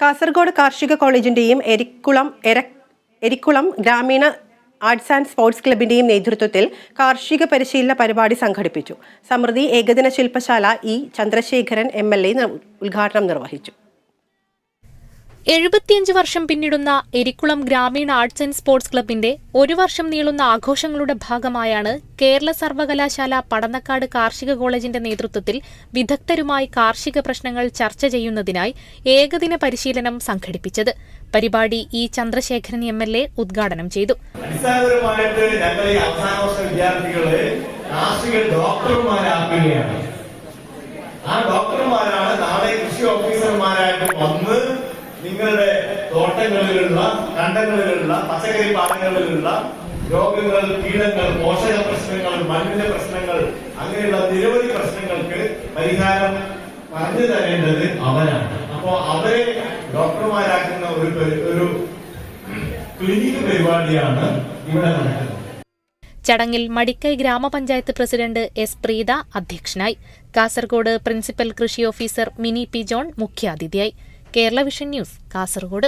കാസർഗോഡ് കാർഷിക കോളേജിന്റെയും എരിക്കുളം ഗ്രാമീണ arts and sports ക്ലബിന്റെയും നേതൃത്വത്തിൽ കാർഷിക പരിശീലന പരിപാടി സംഘടിപ്പിച്ചു. സമൃദ്ധി ഏകദിന ശില്പശാല ചന്ദ്രശേഖരൻ MLA ഉദ്ഘാടനം നിർവഹിച്ചു. 75 വർഷം പിന്നിടുന്ന എരിക്കുളം ഗ്രാമീണ ആർട്സ് ആൻഡ് സ്പോർട്സ് ക്ലബിന്റെ ഒരു വർഷം നീളുന്ന ആഘോഷങ്ങളുടെ ഭാഗമായാണ് കേരള സർവകലാശാല പടന്നക്കാട് കാർഷിക കോളേജിന്റെ നേതൃത്വത്തിൽ വിദഗ്ധരുമായി കാർഷിക പ്രശ്നങ്ങൾ ചർച്ച ചെയ്യുന്നതിനായി ഏകദിന പരിശീലനം സംഘടിപ്പിച്ചത്. പരിപാടി ചന്ദ്രശേഖരൻ MLA ഉദ്ഘാടനം ചെയ്തു. അടിസ്ഥാനപരമായിട്ട് ഞങ്ങൾ ഈ അവസാന വർഷ വിദ്യാർത്ഥികളെ കാർഷിക ഡോക്ടർമാരാക്കുകയാണ്. ആ ഡോക്ടർമാരാണ് നാളെ കൃഷി ഓഫീസർമാരായിട്ട് വന്ന് നിങ്ങളുടെ തോട്ടങ്ങളിലുള്ള കണ്ടങ്ങളിലുള്ള പച്ചക്കറി പാടങ്ങളിലുള്ള രോഗങ്ങൾ, കീടങ്ങൾ, പോഷക പ്രശ്നങ്ങൾ, മണ്ണിന്റെ പ്രശ്നങ്ങൾ, അങ്ങനെയുള്ള നിരവധി പ്രശ്നങ്ങൾക്ക് പരിഹാരം പറഞ്ഞു തരേണ്ടത് അവരാണ്. അപ്പോ അവരെ ഡോക്ടർമാരാക്കുന്ന ഒരു ക്ലിനിക് പരിപാടിയാണ് ഇവിടെ നടക്കുന്നത്. ചടങ്ങിൽ മടിക്കൈ ഗ്രാമപഞ്ചായത്ത് പ്രസിഡന്റ് S. പ്രീത അധ്യക്ഷനായി. കാസർഗോഡ് പ്രിൻസിപ്പൽ കൃഷി ഓഫീസർ മിനി P. ജോൺ മുഖ്യാതിഥിയായി. Kerala vision news, Kasaragod.